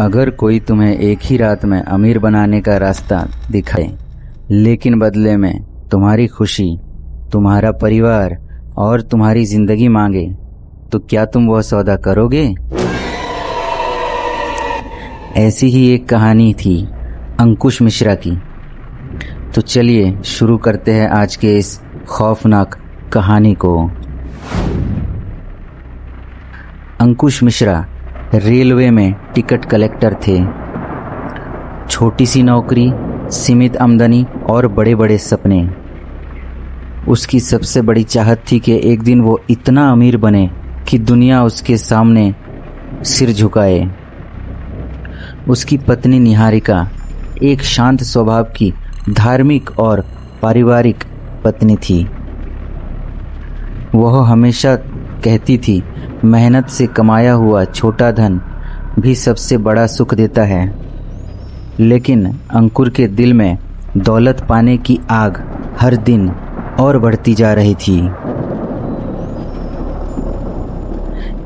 अगर कोई तुम्हें एक ही रात में अमीर बनाने का रास्ता दिखाए, लेकिन बदले में तुम्हारी खुशी, तुम्हारा परिवार और तुम्हारी जिंदगी मांगे, तो क्या तुम वह सौदा करोगे? ऐसी ही एक कहानी थी अंकुश मिश्रा की। तो चलिए शुरू करते हैं आज के इस खौफनाक कहानी को। अंकुश मिश्रा रेलवे में टिकट कलेक्टर थे। छोटी सी नौकरी, सीमित आमदनी और बड़े बड़े सपने। उसकी सबसे बड़ी चाहत थी कि एक दिन वो इतना अमीर बने कि दुनिया उसके सामने सिर झुकाए। उसकी पत्नी निहारिका एक शांत स्वभाव की धार्मिक और पारिवारिक पत्नी थी। वह हमेशा कहती थी, मेहनत से कमाया हुआ छोटा धन भी सबसे बड़ा सुख देता है। लेकिन अंकुर के दिल में दौलत पाने की आग हर दिन और बढ़ती जा रही थी।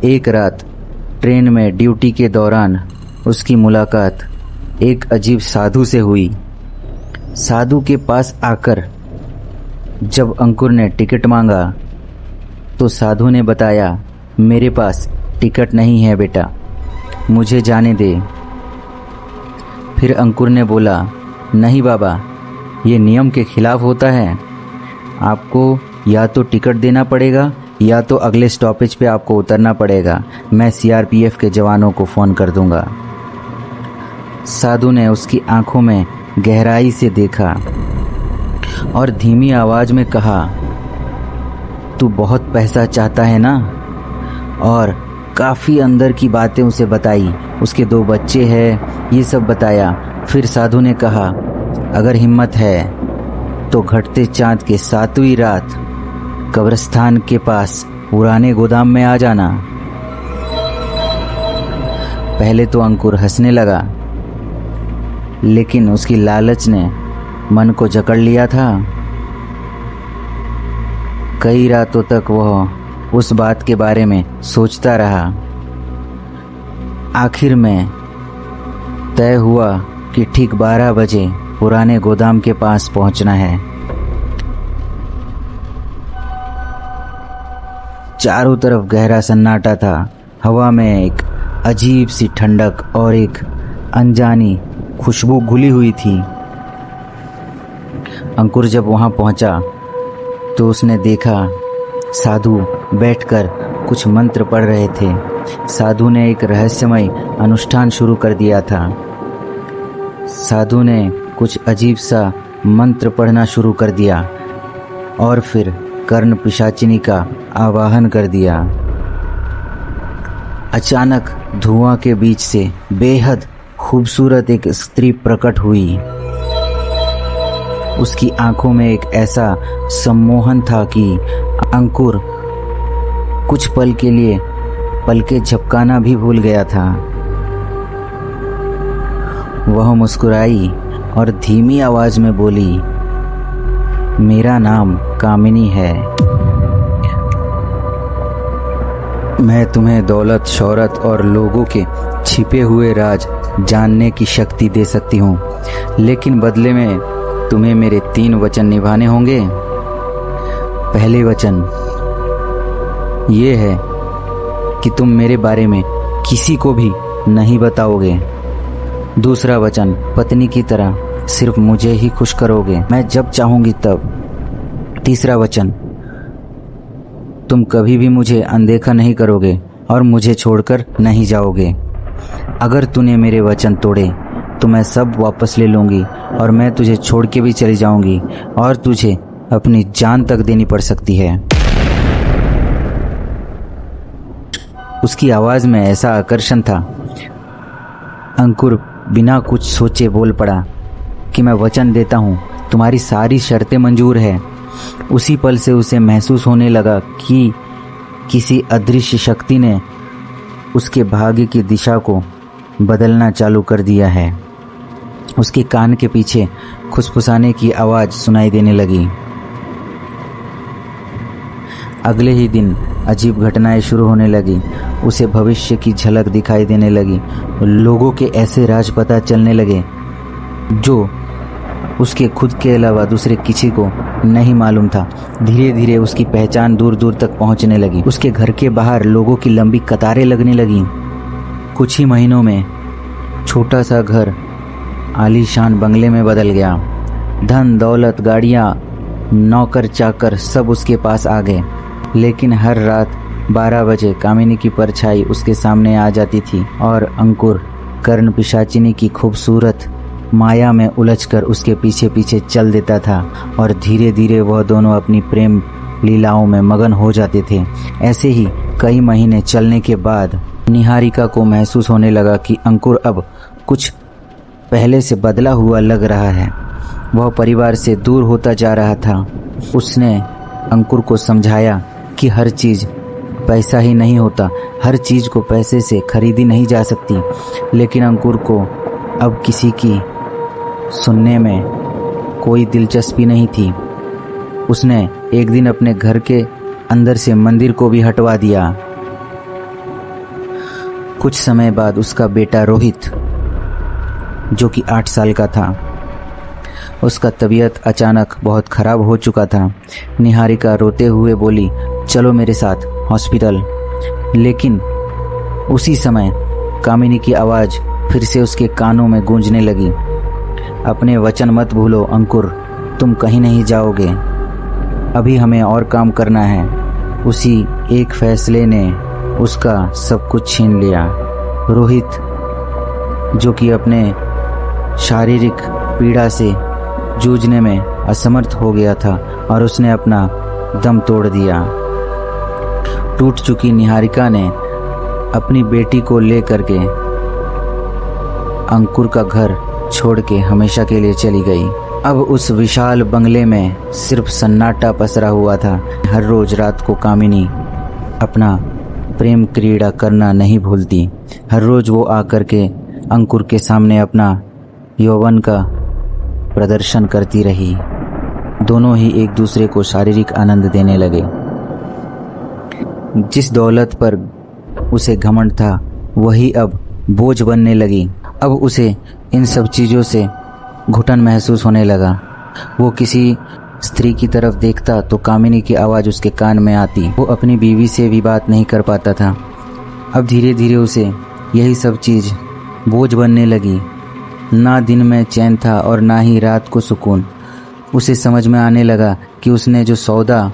एक रात ट्रेन में ड्यूटी के दौरान उसकी मुलाकात एक अजीब साधु से हुई। साधु के पास आकर जब अंकुर ने टिकट मांगा तो साधु ने बताया, मेरे पास टिकट नहीं है बेटा, मुझे जाने दे। फिर अंकुर ने बोला, नहीं बाबा, ये नियम के खिलाफ होता है। आपको या तो टिकट देना पड़ेगा या तो अगले स्टॉपेज पे आपको उतरना पड़ेगा। मैं सीआरपीएफ के जवानों को फ़ोन कर दूंगा। साधु ने उसकी आंखों में गहराई से देखा और धीमी आवाज में कहा, तू बहुत पैसा चाहता है ना? और काफ़ी अंदर की बातें उसे बताई। उसके 2 बच्चे हैं, ये सब बताया। फिर साधु ने कहा, अगर हिम्मत है तो घटते चांद के 7वीं रात कब्रिस्तान के पास पुराने गोदाम में आ जाना। पहले तो अंकुर हंसने लगा, लेकिन उसकी लालच ने मन को जकड़ लिया था। कई रातों तक वह उस बात के बारे में सोचता रहा। आखिर में तय हुआ कि ठीक 12 बजे पुराने गोदाम के पास पहुंचना है। चारों तरफ गहरा सन्नाटा था। हवा में एक अजीब सी ठंडक और एक अनजानी खुशबू घुली हुई थी। अंकुर जब वहां पहुंचा तो उसने देखा साधु बैठकर कुछ मंत्र पढ़ रहे थे। साधु ने एक रहस्यमय अनुष्ठान शुरू कर दिया था। साधु ने कुछ अजीब सा मंत्र पढ़ना शुरू कर दिया और फिर कर्ण पिशाचिनी का आवाहन कर दिया। अचानक धुआं के बीच से बेहद खूबसूरत एक स्त्री प्रकट हुई। उसकी आंखों में एक ऐसा सम्मोहन था कि अंकुर कुछ पल के लिए पलके झपकाना भी भूल गया था। वह मुस्कुराई और धीमी आवाज में बोली, मेरा नाम कामिनी है। मैं तुम्हें दौलत, शोहरत और लोगों के छिपे हुए राज जानने की शक्ति दे सकती हूँ, लेकिन बदले में तुम्हें मेरे 3 वचन निभाने होंगे। पहले वचन ये है कि तुम मेरे बारे में किसी को भी नहीं बताओगे। दूसरा वचन, पत्नी की तरह सिर्फ मुझे ही खुश करोगे, मैं जब चाहूंगी तब। तीसरा वचन, तुम कभी भी मुझे अनदेखा नहीं करोगे और मुझे छोड़कर नहीं जाओगे। अगर तूने मेरे वचन तोड़े तो मैं सब वापस ले लूंगी और मैं तुझे छोड़ के भी चली जाऊंगी और तुझे अपनी जान तक देनी पड़ सकती है। उसकी आवाज में ऐसा आकर्षण था। अंकुर बिना कुछ सोचे बोल पड़ा कि मैं वचन देता हूँ, तुम्हारी सारी शर्तें मंजूर है। उसी पल से उसे महसूस होने लगा कि किसी अदृश्य शक्ति ने उसके भाग्य की दिशा को बदलना चालू कर दिया है। उसके कान के पीछे खुसफुसाने की आवाज सुनाई देने लगी। अगले ही दिन अजीब घटनाएं शुरू होने लगी। उसे भविष्य की झलक दिखाई देने लगी। लोगों के ऐसे राज पता चलने लगे जो उसके खुद के अलावा दूसरे किसी को नहीं मालूम था। धीरे धीरे उसकी पहचान दूर दूर तक पहुंचने लगी। उसके घर के बाहर लोगों की लंबी कतारें लगने लगीं। कुछ ही महीनों में छोटा सा घर आलीशान बंगले में बदल गया। धन दौलत, गाड़ियाँ, नौकर चाकर सब उसके पास आ गए। लेकिन हर रात 12 बजे कामिनी की परछाई उसके सामने आ जाती थी और अंकुर कर्ण पिशाचिनी की खूबसूरत माया में उलझकर उसके पीछे पीछे चल देता था और धीरे धीरे वह दोनों अपनी प्रेम लीलाओं में मगन हो जाते थे। ऐसे ही कई महीने चलने के बाद निहारिका को महसूस होने लगा कि अंकुर अब कुछ पहले से बदला हुआ लग रहा है। वह परिवार से दूर होता जा रहा था। उसने अंकुर को समझाया कि हर चीज़ पैसा ही नहीं होता, हर चीज़ को पैसे से खरीदी नहीं जा सकती। लेकिन अंकुर को अब किसी की सुनने में कोई दिलचस्पी नहीं थी। उसने एक दिन अपने घर के अंदर से मंदिर को भी हटवा दिया। कुछ समय बाद उसका बेटा रोहित, जो कि 8 साल का था, उसका तबीयत अचानक बहुत खराब हो चुका था। निहारिका रोते हुए बोली, चलो मेरे साथ हॉस्पिटल। लेकिन उसी समय कामिनी की आवाज़ फिर से उसके कानों में गूंजने लगी, अपने वचन मत भूलो अंकुर, तुम कहीं नहीं जाओगे, अभी हमें और काम करना है। उसी एक फैसले ने उसका सब कुछ छीन लिया। रोहित, जो कि अपने शारीरिक पीड़ा से जूझने में असमर्थ हो गया था और उसने अपना दम तोड़ दिया। टूट चुकी निहारिका ने अपनी बेटी को लेकर के अंकुर का घर छोड़ के हमेशा के लिए चली गई। अब उस विशाल बंगले में सिर्फ सन्नाटा पसरा हुआ था। हर रोज रात को कामिनी अपना प्रेम क्रीड़ा करना नहीं भूलती। हर रोज वो आकर के अंकुर के सामने अपना यौवन का प्रदर्शन करती रही। दोनों ही एक दूसरे को शारीरिक आनंद देने लगे। जिस दौलत पर उसे घमंड था वही अब बोझ बनने लगी। अब उसे इन सब चीज़ों से घुटन महसूस होने लगा। वो किसी स्त्री की तरफ देखता तो कामिनी की आवाज़ उसके कान में आती। वो अपनी बीवी से भी बात नहीं कर पाता था। अब धीरे धीरे उसे यही सब चीज़ बोझ बनने लगी। ना दिन में चैन था और ना ही रात को सुकून। उसे समझ में आने लगा कि उसने जो सौदा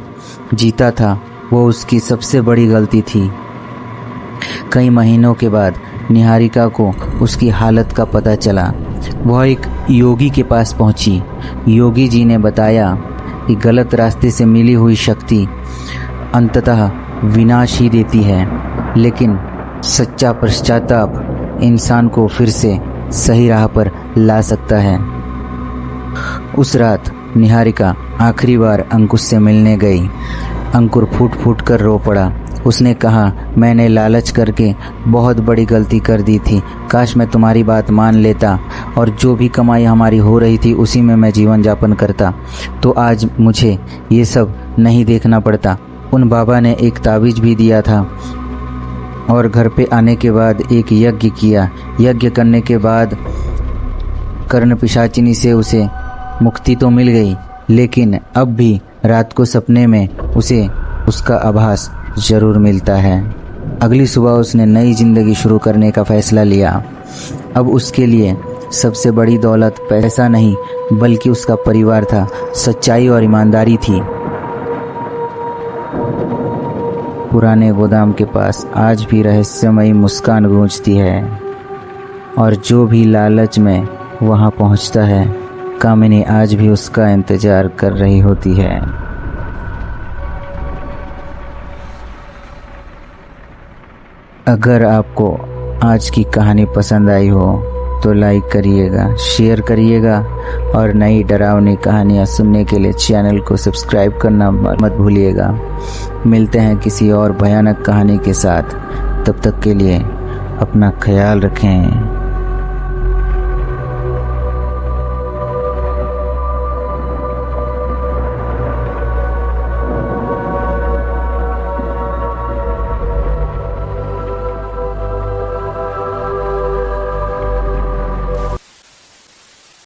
जीता था वो उसकी सबसे बड़ी गलती थी। कई महीनों के बाद निहारिका को उसकी हालत का पता चला। वह एक योगी के पास पहुंची। योगी जी ने बताया कि गलत रास्ते से मिली हुई शक्ति अंततः विनाश ही देती है, लेकिन सच्चा पश्चाताप इंसान को फिर से सही राह पर ला सकता है। उस रात निहारिका आखिरी बार अंकुर से मिलने गई। अंकुर फूट फूट कर रो पड़ा। उसने कहा, मैंने लालच करके बहुत बड़ी गलती कर दी थी। काश मैं तुम्हारी बात मान लेता और जो भी कमाई हमारी हो रही थी उसी में मैं जीवन यापन करता, तो आज मुझे ये सब नहीं देखना पड़ता। उन बाबा ने एक ताबीज़ भी दिया था और घर पे आने के बाद एक यज्ञ किया। यज्ञ करने के बाद कर्ण पिशाचिनी से उसे मुक्ति तो मिल गई, लेकिन अब भी रात को सपने में उसे उसका आभास जरूर मिलता है। अगली सुबह उसने नई जिंदगी शुरू करने का फैसला लिया। अब उसके लिए सबसे बड़ी दौलत पैसा नहीं बल्कि उसका परिवार था, सच्चाई और ईमानदारी थी। पुराने गोदाम के पास आज भी रहस्यमयी मुस्कान गूंजती है और जो भी लालच में वहां पहुंचता है, कामिनी आज भी उसका इंतजार कर रही होती है। अगर आपको आज की कहानी पसंद आई हो तो लाइक करिएगा, शेयर करिएगा और नई डरावनी कहानियाँ सुनने के लिए चैनल को सब्सक्राइब करना मत भूलिएगा। मिलते हैं किसी और भयानक कहानी के साथ। तब तक के लिए अपना ख्याल रखें।